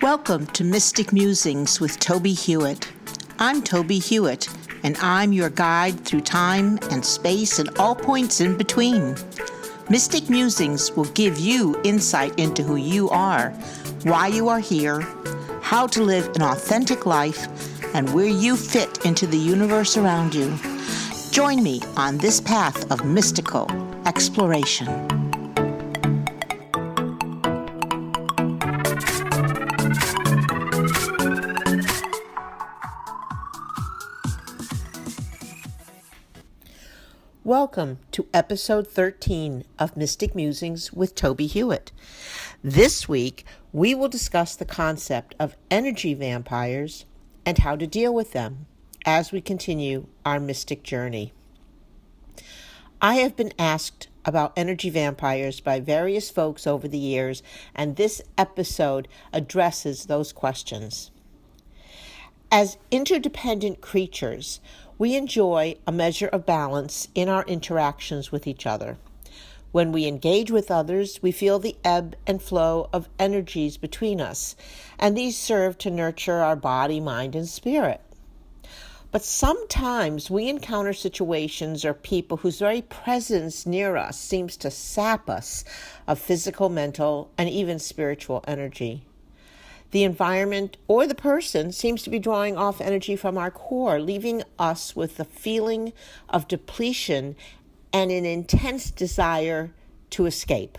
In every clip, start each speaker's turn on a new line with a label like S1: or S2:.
S1: Welcome to Mystic Musings with Tobie Hewitt. I'm Tobie Hewitt, and I'm your guide through time and space and all points in between. Mystic Musings will give you insight into who you are, why you are here, how to live an authentic life, and where you fit into the universe around you. Join me on this path of mystical exploration. Welcome to episode 13 of Mystic Musings with Tobie Hewitt. This week, we will discuss the concept of energy vampires and how to deal with them as we continue our mystic journey. I have been asked about energy vampires by various folks over the years, and this episode addresses those questions. As interdependent creatures, we enjoy a measure of balance in our interactions with each other. When we engage with others, we feel the ebb and flow of energies between us, and these serve to nurture our body, mind, and spirit. But sometimes we encounter situations or people whose very presence near us seems to sap us of physical, mental, and even spiritual energy. The environment or the person seems to be drawing off energy from our core, leaving us with the feeling of depletion and an intense desire to escape.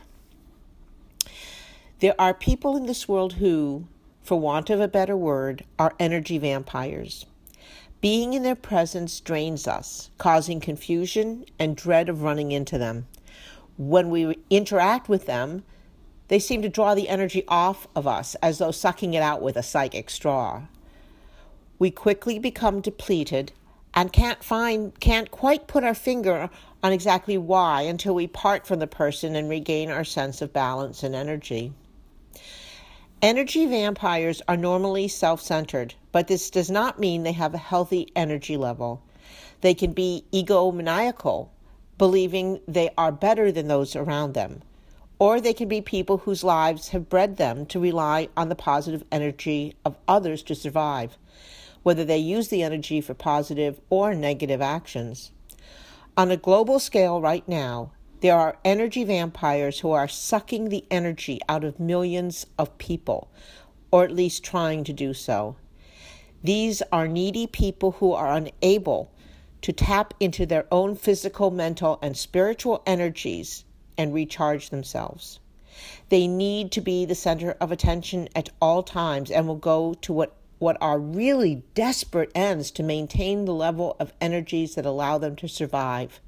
S1: There are people in this world who, for want of a better word, are energy vampires. Being in their presence drains us, causing confusion and dread of running into them. When we interact with them, they seem to draw the energy off of us as though sucking it out with a psychic straw. We quickly become depleted and can't quite put our finger on exactly why until we part from the person and regain our sense of balance and energy. Energy vampires are normally self-centered, but this does not mean they have a healthy energy level. They can be egomaniacal, believing they are better than those around them. Or they can be people whose lives have bred them to rely on the positive energy of others to survive, whether they use the energy for positive or negative actions. On a global scale right now, there are energy vampires who are sucking the energy out of millions of people, or at least trying to do so. These are needy people who are unable to tap into their own physical, mental, and spiritual energies and recharge themselves. They need to be the center of attention at all times and will go to what are really desperate ends to maintain the level of energies that allow them to survive.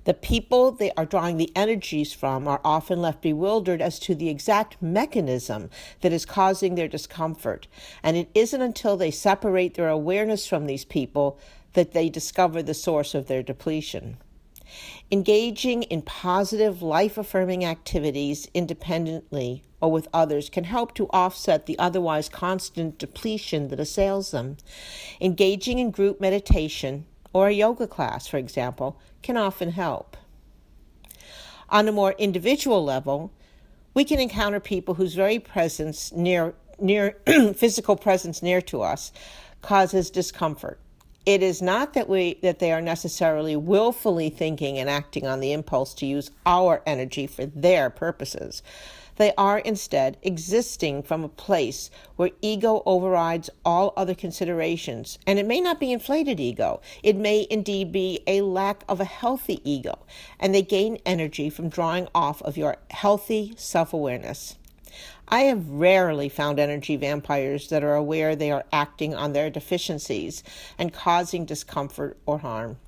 S1: The people they are drawing the energies from are often left bewildered as to the exact mechanism that is causing their discomfort, and it isn't until they separate their awareness from these people that they discover the source of their depletion. Engaging in positive, life-affirming activities independently or with others can help to offset the otherwise constant depletion that assails them. Engaging in group meditation or a yoga class, for example, can often help. On a more individual level, we can encounter people whose very presence near physical presence near to us causes discomfort. It is not that they are necessarily willfully thinking and acting on the impulse to use our energy for their purposes. They are instead existing from a place where ego overrides all other considerations. And it may not be inflated ego. It may indeed be a lack of a healthy ego. And they gain energy from drawing off of your healthy self-awareness. I have rarely found energy vampires that are aware they are acting on their deficiencies and causing discomfort or harm.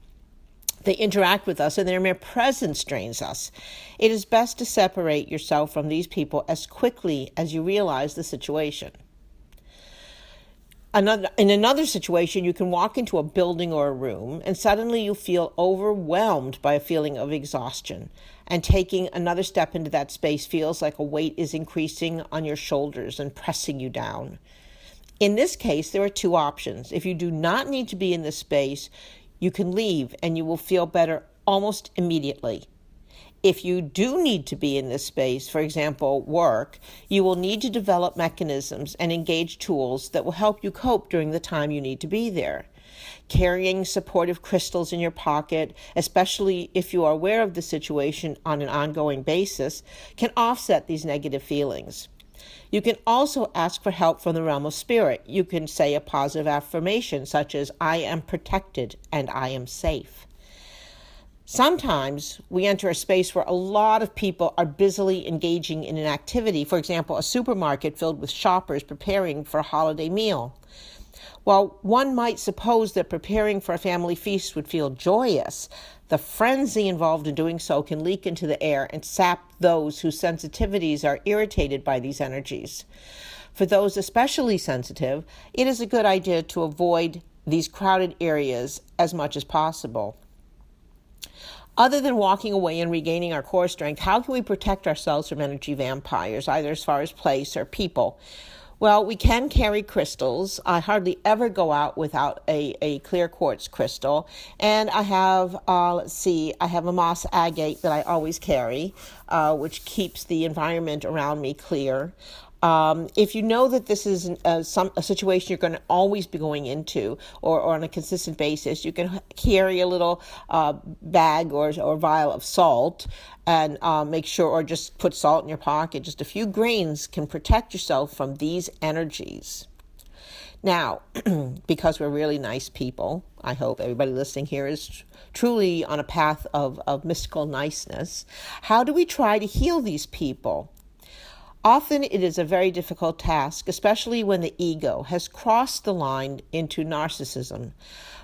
S1: They interact with us and their mere presence drains us. It is best to separate yourself from these people as quickly as you realize the situation. In another situation, you can walk into a building or a room and suddenly you feel overwhelmed by a feeling of exhaustion. And taking another step into that space feels like a weight is increasing on your shoulders and pressing you down. In this case, there are two options. If you do not need to be in this space, you can leave and you will feel better almost immediately. If you do need to be in this space, for example, work, you will need to develop mechanisms and engage tools that will help you cope during the time you need to be there. Carrying supportive crystals in your pocket, especially if you are aware of the situation on an ongoing basis, can offset these negative feelings. You can also ask for help from the realm of spirit. You can say a positive affirmation such as, "I am protected and I am safe." Sometimes we enter a space where a lot of people are busily engaging in an activity, for example, a supermarket filled with shoppers preparing for a holiday meal. While one might suppose that preparing for a family feast would feel joyous, the frenzy involved in doing so can leak into the air and sap those whose sensitivities are irritated by these energies. For those especially sensitive, it is a good idea to avoid these crowded areas as much as possible. Other than walking away and regaining our core strength, how can we protect ourselves from energy vampires, either as far as place or people? Well, we can carry crystals. I hardly ever go out without a clear quartz crystal. And I have, I have a moss agate that I always carry, which keeps the environment around me clear. If you know that this is a situation you're going to always be going into or on a consistent basis, you can carry a little bag or vial of salt and make sure, or just put salt in your pocket. Just a few grains can protect yourself from these energies. Now, because we're really nice people, I hope everybody listening here is truly on a path of mystical niceness. How do we try to heal these people? Often it is a very difficult task, especially when the ego has crossed the line into narcissism.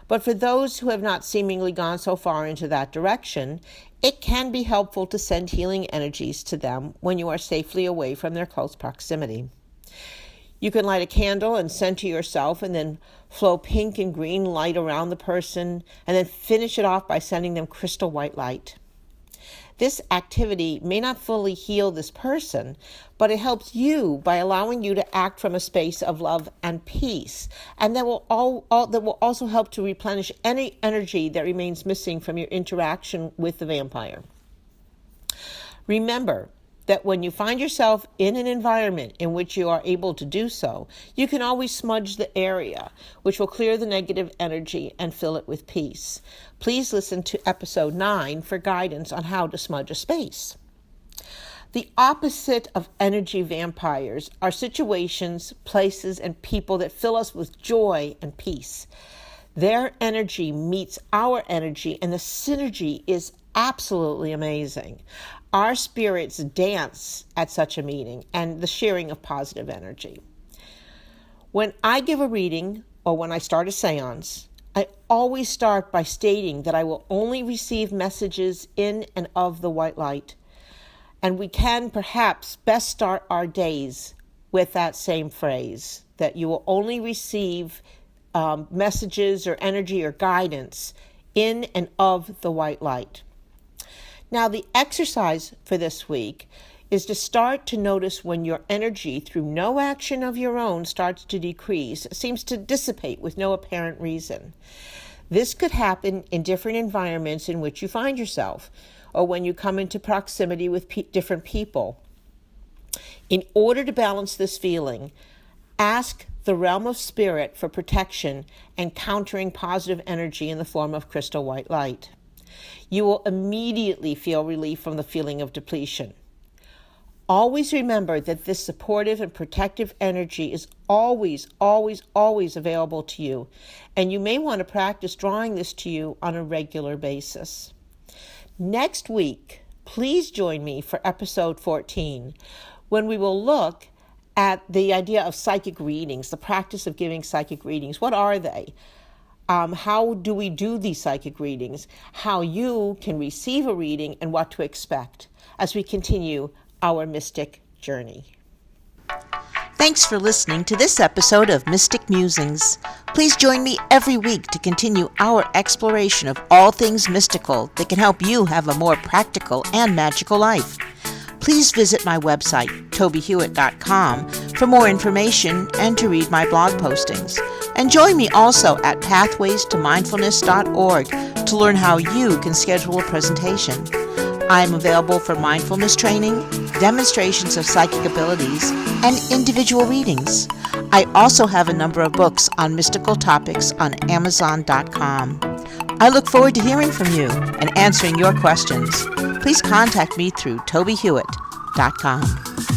S1: But for those who have not seemingly gone so far into that direction, it can be helpful to send healing energies to them when you are safely away from their close proximity. You can light a candle and center yourself and then flow pink and green light around the person and then finish it off by sending them crystal white light. This activity may not fully heal this person, but it helps you by allowing you to act from a space of love and peace. And that will also help to replenish any energy that remains missing from your interaction with the vampire. Remember that when you find yourself in an environment in which you are able to do so, you can always smudge the area, which will clear the negative energy and fill it with peace. Please listen to episode 9 for guidance on how to smudge a space. The opposite of energy vampires are situations, places, and people that fill us with joy and peace. Their energy meets our energy, and the synergy is absolutely amazing. Our spirits dance at such a meeting and the sharing of positive energy. When I give a reading or when I start a seance, I always start by stating that I will only receive messages in and of the white light. And we can perhaps best start our days with that same phrase, that you will only receive messages or energy or guidance in and of the white light. Now, the exercise for this week is to start to notice when your energy, through no action of your own, starts to decrease, seems to dissipate with no apparent reason. This could happen in different environments in which you find yourself, or when you come into proximity with different people. In order to balance this feeling, ask the realm of spirit for protection and countering positive energy in the form of crystal white light. You will immediately feel relief from the feeling of depletion. Always remember that this supportive and protective energy is always, always, always available to you, and you may want to practice drawing this to you on a regular basis. Next week, please join me for episode 14, when we will look at the idea of psychic readings, the practice of giving psychic readings. What are they? How do we do these psychic readings? How you can receive a reading and what to expect as we continue our mystic journey.
S2: Thanks for listening to this episode of Mystic Musings. Please join me every week to continue our exploration of all things mystical that can help you have a more practical and magical life. Please visit my website, tobiehewitt.com, for more information and to read my blog postings. And join me also at pathwaystomindfulness.org to learn how you can schedule a presentation. I am available for mindfulness training, demonstrations of psychic abilities, and individual readings. I also have a number of books on mystical topics on Amazon.com. I look forward to hearing from you and answering your questions. Please contact me through TobieHewitt.com.